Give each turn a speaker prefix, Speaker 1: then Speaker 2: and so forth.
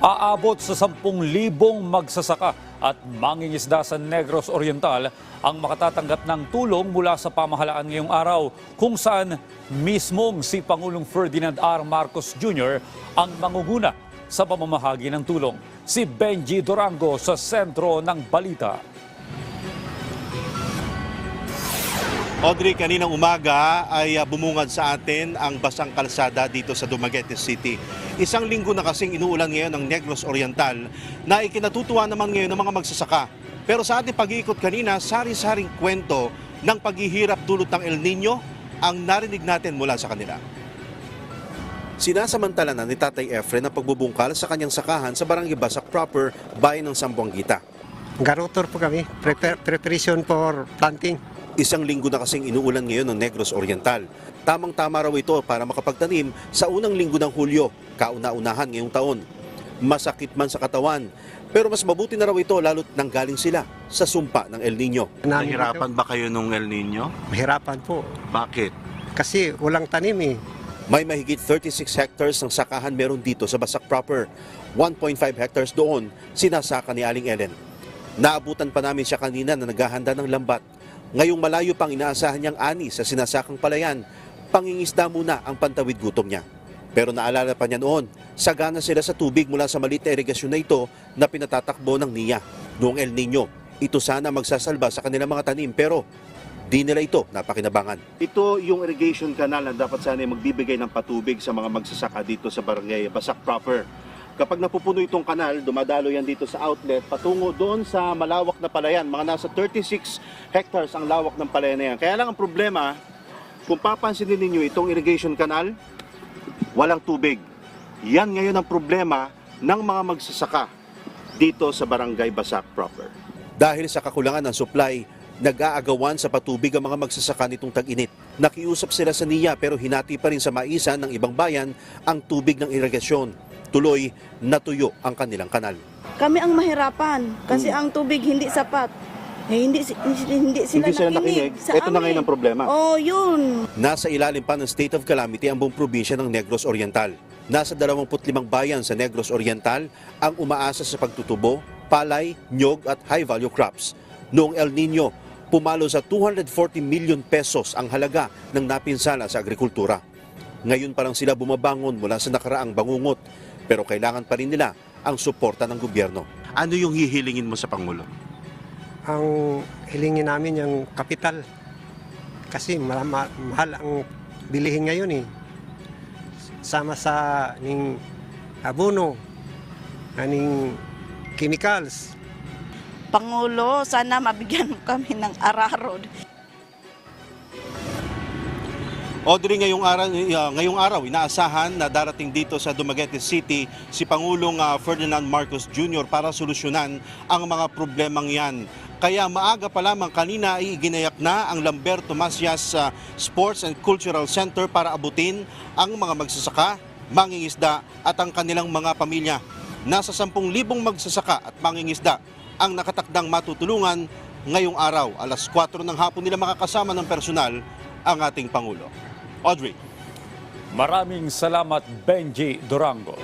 Speaker 1: Aabot sa 10,000 magsasaka at mangingisda sa Negros Oriental ang makatatanggap ng tulong mula sa pamahalaan ngayong araw, kung saan mismong si Pangulong Ferdinand R. Marcos Jr. ang mangunguna sa pamamahagi ng tulong. Si Benji Durango sa sentro ng balita.
Speaker 2: Audrey, kaninang umaga ay bumungad sa atin ang basang kalsada dito sa Dumaguete City. Isang linggo na kasing inuulan ngayon ng Negros Oriental na ikinatutuwa naman ngayon ng mga magsasaka. Pero sa ating pag-iikot kanina, sari-saring kwento ng paghihirap dulot ng El Nino ang narinig natin mula sa kanila. Sinasamantala na ni Tatay Efren ang pagbubungkal sa kanyang sakahan sa Barangay Basak Proper, bayan ng Zamboanguita.
Speaker 3: Garotor po kami, preparation for planting.
Speaker 2: Isang linggo na kasing inuulan ngayon ng Negros Oriental. Tamang-tama raw ito para makapagtanim sa unang linggo ng Hulyo, kauna-unahan ngayong taon. Masakit man sa katawan, pero mas mabuti na raw ito lalo't nanggaling sila sa sumpa ng El Nino.
Speaker 4: Nahirapan ba kayo nung El Nino?
Speaker 3: Mahirapan po,
Speaker 4: Bakit?
Speaker 3: kasi walang tanim eh.
Speaker 2: May mahigit 36 hectares ng sakahan meron dito sa Basak Proper. 1.5 hectares doon sinasaka ni Aling Ellen. Naabutan pa namin siya kanina na naghahanda ng lambat. Ngayong malayo pang inaasahan niyang ani sa sinasakang palayan, pangingisda muna ang pantawid gutom niya. Pero naalala pa niya noon, sagana sila sa tubig mula sa maliit na irigasyon na ito na pinatatakbo ng NIA noong El Nino. Ito sana magsasalba sa kanilang mga tanim pero di nila ito napakinabangan. Ito yung irrigation canal na dapat sana magbibigay ng patubig sa mga magsasaka dito sa Barangay Basak Proper. Kapag napupuno itong kanal, dumadalo yan dito sa outlet patungo doon sa malawak na palayan. Mga nasa 36 hectares ang lawak ng palayan na yan. Kaya lang ang problema, kung papansinin ninyo itong irrigation canal, walang tubig. Yan ngayon ang problema ng mga magsasaka dito sa Barangay Basak Proper. Dahil sa kakulangan ng supply, nag-aagawan sa patubig ang mga magsasaka nitong tag-init. Nakiusap sila sa NIA pero hinati pa rin sa maisan ng ibang bayan ang tubig ng irigasyon. Tuloy, natuyo ang kanilang kanal.
Speaker 5: Kami ang mahirapan kasi ang tubig hindi sapat. Hindi sila nakinig sa
Speaker 2: Ito na ngayon ang problema.
Speaker 5: Oh, yun.
Speaker 2: Nasa ilalim pa ng state of calamity ang buong probinsya ng Negros Oriental. Nasa 25 bayan sa Negros Oriental ang umaasa sa pagtutubo, palay, nyog at high-value crops. Noong El Nino, pumalo sa 240 million pesos ang halaga ng napinsala sa agrikultura. Ngayon pa lang sila bumabangon mula sa nakaraang bangungot. Pero kailangan pa rin nila ang suporta ng gobyerno.
Speaker 4: Ano yung hihilingin mo sa Pangulo?
Speaker 3: Ang hilingin namin yung kapital. Kasi mahal ang bilihin ngayon eh. Sama sa ning abono, aning chemicals.
Speaker 5: Pangulo, sana mabigyan mo kami ng ararod.
Speaker 2: Audrey, ngayong araw, inaasahan na darating dito sa Dumaguete City si Pangulong Ferdinand Marcos Jr. para solusyonan ang mga problemang yan. Kaya maaga pa lamang kanina ay iginayak na ang Lamberto Macias Sports and Cultural Center para abutin ang mga magsasaka, mangingisda at ang kanilang mga pamilya. Nasa 10,000 magsasaka at mangingisda ang nakatakdang matutulungan ngayong araw. Alas 4 ng hapon nila makakasama ng personal ang ating Pangulo. Audrey.
Speaker 1: Maraming salamat, Benji Durango.